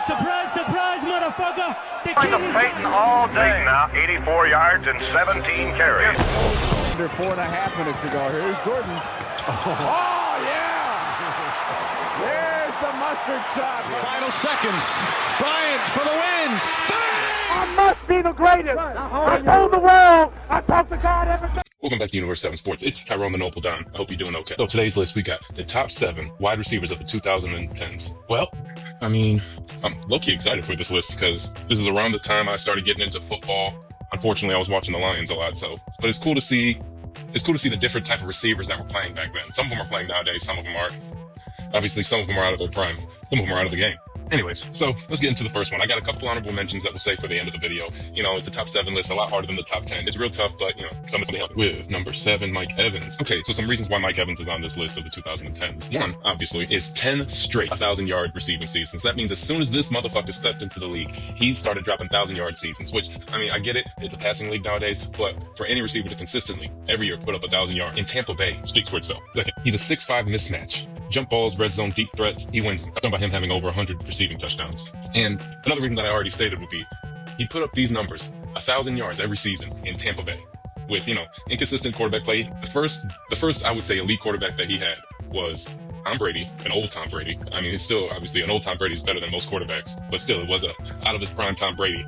Surprise, surprise, motherfucker! The Going to king is Peyton all day now, 84 yards and 17 carries. Under 4.5 minutes to go. Here's Jordan. Oh, yeah! There's the mustard shot. Final seconds. Bryant for the win. I must be the greatest. I told the world. I talked to God every day. Welcome back to Universe 7 Sports. It's Tyrone the Noble Don. I hope you're doing okay. So today's list, we got the top 7 wide receivers of the 2010s. Well, I mean, I'm low-key excited for this list because this is around the time I started getting into football. Unfortunately, I was watching the Lions a lot, but it's cool to see the different type of receivers that were playing back then. Some of them are playing nowadays, some of them aren't. Obviously, some of them are out of their prime. Some of them are out of the game. Anyways, so let's get into the first one. I got a couple honorable mentions that we'll save for the end of the video. You know, it's a top 7 list, a lot harder than the top 10. It's real tough, but, you know, somebody help with number 7, Mike Evans. Okay, so some reasons why Mike Evans is on this list of the 2010s. One, obviously, is 10 straight 1,000-yard receiving seasons. That means as soon as this motherfucker stepped into the league, he started dropping 1,000-yard seasons, which, I mean, I get it. It's a passing league nowadays, but for any receiver to consistently, every year, put up 1,000 yards in Tampa Bay speaks for itself. Second, he's a 6'5" mismatch. Jump balls, red zone, deep threats, he wins. I'm talking about him having over 100 receiving touchdowns. And another reason that I already stated would be he put up these numbers, 1,000 yards every season in Tampa Bay with, you know, inconsistent quarterback play. The first, I would say, elite quarterback that he had was Tom Brady, an old Tom Brady. I mean, it's still, obviously, an old Tom Brady is better than most quarterbacks, but still, it was out of his prime Tom Brady.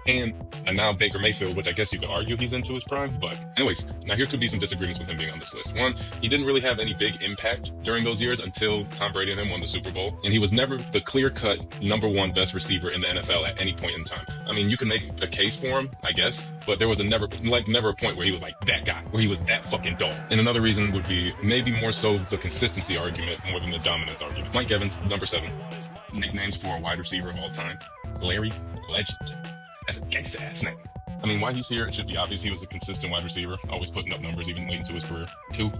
And now Baker Mayfield, which I guess you could argue he's into his prime. But anyways, now here could be some disagreements with him being on this list. One, he didn't really have any big impact during those years until Tom Brady and him won the Super Bowl. And he was never the clear-cut #1 best receiver in the NFL at any point in time. I mean, you can make a case for him, I guess, but there was never a point where he was like that guy, where he was that fucking dog. And another reason would be maybe more so the consistency argument more than the dominance argument. Mike Evans, number 7. Nicknames for a wide receiver of all time. Larry Legend. That's a gangsta ass name. I mean, why he's here, it should be obvious. He was a consistent wide receiver, always putting up numbers even late into his career. 2,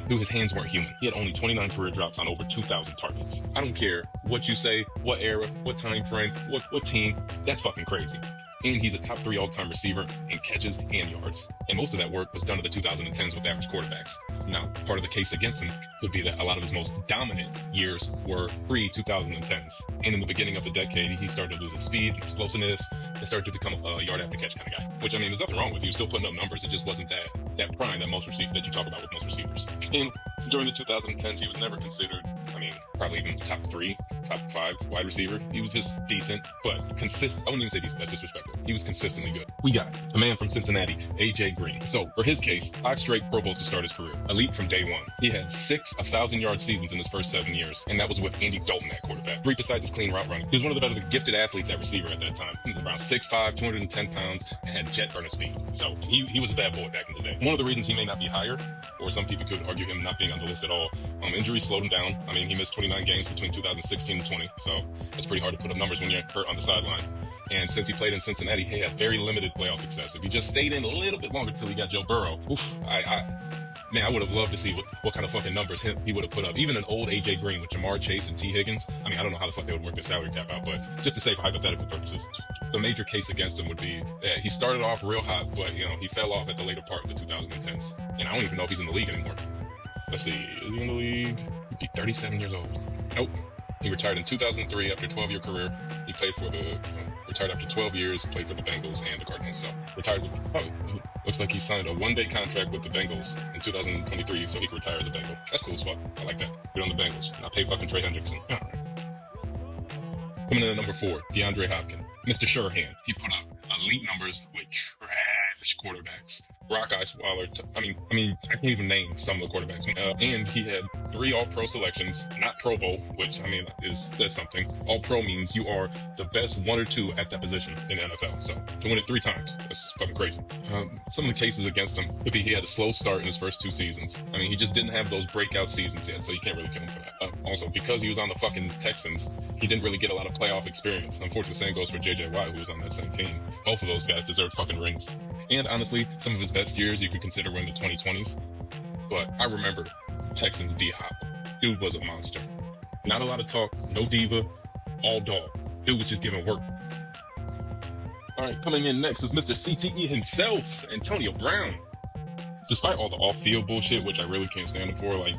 his hands weren't human. He had only 29 career drops on over 2,000 targets. I don't care what you say, what era, what time frame, what team. That's fucking crazy. And he's a top 3 all-time receiver in catches and yards. And most of that work was done in the 2010s with average quarterbacks. Now, part of the case against him could be that a lot of his most dominant years were pre-2010s. And in the beginning of the decade, he started to lose his speed, explosiveness, and started to become a yard-after-catch kind of guy. Which, I mean, there's nothing wrong with. He was still putting up numbers. It just wasn't that prime that you talk about with most receivers. And during the 2010s, he was never considered, I mean, probably even top 3, top 5 wide receiver. He was just decent, but consistent. I wouldn't even say decent. That's disrespectful. He was consistently good. We got the man from Cincinnati, A.J. Green. So, for his case, 5 straight Pro Bowls to start his career. Elite from day one. He had 6 1,000-yard seasons in his first 7 years, and that was with Andy Dalton at quarterback. 3 besides his clean route running. He was one of the better gifted athletes at receiver at that time. He was around 6'5", 210 pounds, and had jet burner speed. So, he was a bad boy back in the day. One of the reasons he may not be higher, or some people could argue him not being on the list at all, injuries slowed him down. I mean, he missed 29 games between 2016 and 20, so it's pretty hard to put up numbers when you're hurt on the sideline. And since he played in Cincinnati, he had very limited playoff success. If he just stayed in a little bit longer till he got Joe Burrow, I would have loved to see what kind of fucking numbers he would have put up. Even an old A.J. Green with Jamar Chase and T. Higgins. I mean, I don't know how the fuck they would work their salary cap out, but just to say for hypothetical purposes, the major case against him would be that he started off real hot, but, you know, he fell off at the later part of the 2010s. And I don't even know if he's in the league anymore. Let's see, is he in the league? He'd be 37 years old. Nope. He retired in 2003 after a 12-year career. He played for retired after 12 years, played for the Bengals and the Cardinals. So, retired with, looks like he signed a 1-day contract with the Bengals in 2023 so he could retire as a Bengal. That's cool as fuck. I like that. Good on the Bengals. Now pay fucking Trey Hendrickson. Coming in at number 4, DeAndre Hopkins. Mr. Shurhan. He put up elite numbers with trash quarterbacks. Brock Osweiler. I mean, I can't even name some of the quarterbacks. And he had 3 All-Pro selections, not Pro Bowl, which, I mean, that's something. All-Pro means you are the best 1 or 2 at that position in the NFL. So, to win it 3 times, that's fucking crazy. Some of the cases against him would be he had a slow start in his first 2 seasons. I mean, he just didn't have those breakout seasons yet, so you can't really kill him for that. Also, because he was on the fucking Texans, he didn't really get a lot of playoff experience. Unfortunately, the same goes for J.J. Watt, who was on that same team. Both of those guys deserved fucking rings. And honestly, some of his best years you could consider were in the 2020s. But I remember Texans D-Hop. Dude was a monster. Not a lot of talk, no diva, all dog. Dude was just giving work. All right, coming in next is Mr. CTE himself, Antonio Brown. Despite all the off-field bullshit, which I really can't stand him for, like,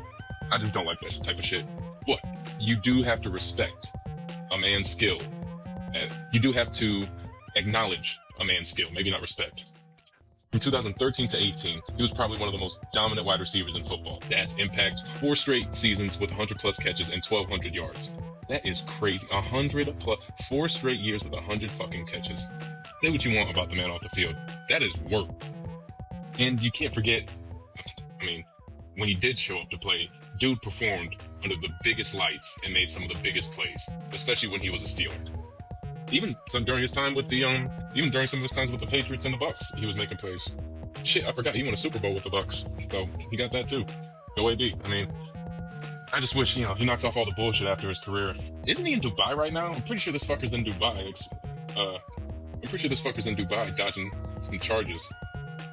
I just don't like that type of shit. But you do have to respect a man's skill you do have to acknowledge a man's skill, maybe not respect. From 2013 to 18, he was probably one of the most dominant wide receivers in football. That's impact 4 straight seasons with 100 plus catches and 1,200 yards. That is crazy. 100 plus, 4 straight years with 100 fucking catches. Say what you want about the man off the field. That is work. And you can't forget, I mean, when he did show up to play, dude performed under the biggest lights and made some of the biggest plays, especially when he was a Steeler. Even during his time with the even during some of his times with the Patriots and the Bucks, he was making plays. Shit, I forgot he won a Super Bowl with the Bucks, so he got that too. Go AB. I mean, I just wish he knocks off all the bullshit after his career. Isn't he in Dubai right now? I'm pretty sure this fucker's in Dubai. I'm pretty sure this fucker's in Dubai dodging some charges.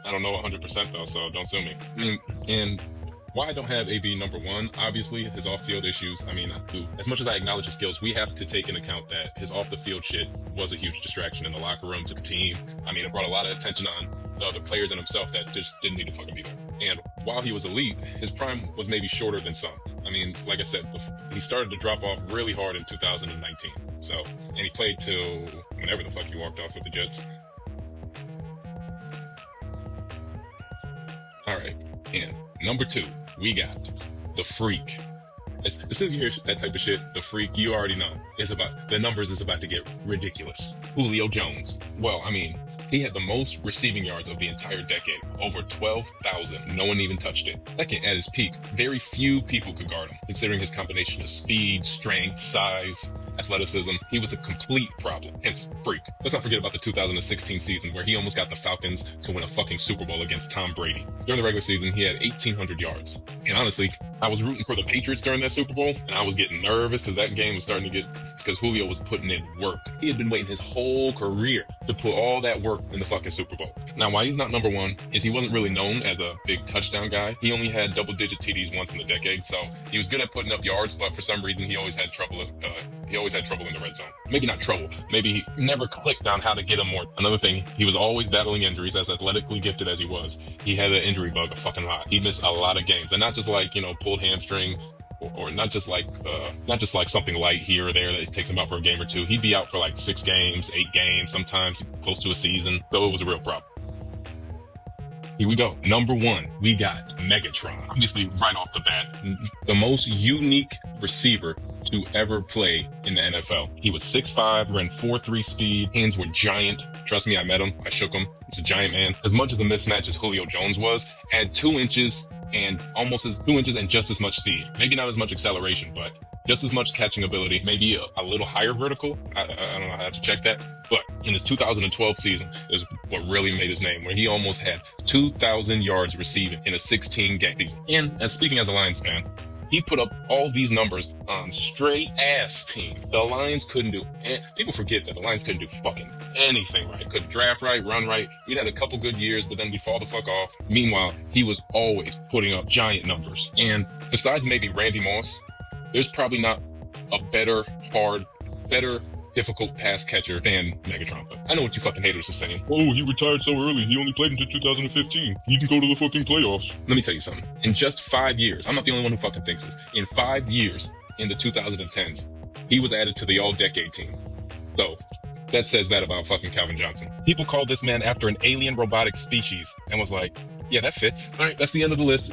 I don't know 100% though, so don't sue me. I mean, and why I don't have AB number 1, obviously, his off-field issues. I mean, as much as I acknowledge his skills, we have to take into account that his off-the-field shit was a huge distraction in the locker room to the team. I mean, it brought a lot of attention on the other players and himself that just didn't need to fucking be there. And while he was elite, his prime was maybe shorter than some. I mean, like I said, he started to drop off really hard in 2019. So, and he played till whenever the fuck he walked off with the Jets. All right, and number 2, we got the Freak. As soon as you hear that type of shit, the Freak, you already know. The numbers is about to get ridiculous. Julio Jones. Well, I mean, he had the most receiving yards of the entire decade. Over 12,000. No one even touched it. Second, at his peak, very few people could guard him, considering his combination of speed, strength, size, athleticism. He was a complete problem. Hence, Freak. Let's not forget about the 2016 season where he almost got the Falcons to win a fucking Super Bowl against Tom Brady. During the regular season, he had 1,800 yards. And honestly, I was rooting for the Patriots during that Super Bowl, and I was getting nervous because that game was starting to because Julio was putting in work. He had been waiting his whole career to put all that work in the fucking Super Bowl. Now, why he's not number 1 is he wasn't really known as a big touchdown guy. He only had double-digit TDs once in a decade, so he was good at putting up yards, but for some reason, he always had trouble in the red zone. Maybe not trouble. Maybe he never clicked on how to get him more. Another thing, he was always battling injuries. As athletically gifted as he was, he had an injury bug a fucking lot. He'd miss a lot of games, and not just like, pulled hamstring, or not just like something light here or there that takes him out for a game or 2. He'd be out for like 6 games, 8 games, sometimes close to a season. So it was a real problem. Here we go. Number 1, we got Megatron. Obviously, right off the bat, the most unique receiver to ever play in the NFL. He was 6'5", ran 4.3 speed. Hands were giant. Trust me, I met him. I shook him. He's a giant man. As much as the mismatch as Julio Jones was, had 2 inches and just as much speed. Maybe not as much acceleration, but just as much catching ability, maybe a little higher vertical. I don't know, I have to check that. But in his 2012 season is what really made his name, where he almost had 2,000 yards receiving in a 16-game season. And speaking as a Lions fan, he put up all these numbers on straight-ass teams. The Lions couldn't do people forget that the Lions couldn't do fucking anything right. Couldn't draft right, run right. We'd had a couple good years, but then we'd fall the fuck off. Meanwhile, he was always putting up giant numbers. And besides maybe Randy Moss, there's probably not a better, difficult pass catcher than Megatron. But I know what you fucking haters are saying. Oh, he retired so early. He only played until 2015. He can go to the fucking playoffs. Let me tell you something. In just 5 years, I'm not the only one who fucking thinks this. In 5 years, in the 2010s, he was added to the all-decade team. So, that says that about fucking Calvin Johnson. People called this man after an alien robotic species and was like, yeah, that fits. All right, that's the end of the list.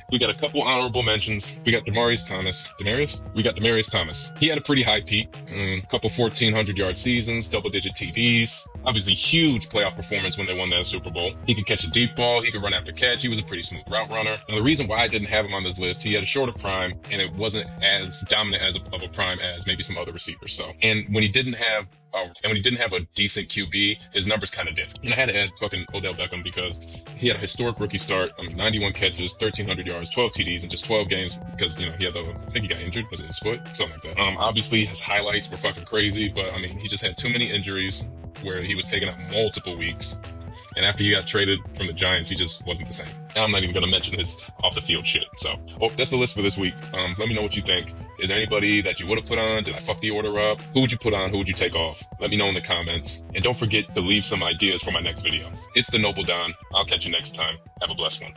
We got a couple honorable mentions. We got Demaryius Thomas. We got Demaryius Thomas. He had a pretty high peak. A couple 1,400-yard seasons, double-digit TDs. Obviously, huge playoff performance when they won that Super Bowl. He could catch a deep ball. He could run after catch. He was a pretty smooth route runner. Now, the reason why I didn't have him on this list, he had a shorter prime, and it wasn't as dominant of a prime as maybe some other receivers. So, and when he didn't have a decent QB, his numbers kind of dipped. And I had to add fucking Odell Beckham because he had a historic rookie start. 91 catches, 1,300 yards, 12 TDs in just 12 games because, he had I think he got injured. Was it his foot? Something like that. Obviously, his highlights were fucking crazy, but, he just had too many injuries where he was taking out multiple weeks. And after he got traded from the Giants, he just wasn't the same. And I'm not even going to mention his off-the-field shit. So, that's the list for this week. Let me know what you think. Is there anybody that you would have put on? Did I fuck the order up? Who would you put on? Who would you take off? Let me know in the comments. And don't forget to leave some ideas for my next video. It's the Noble Don. I'll catch you next time. Have a blessed one.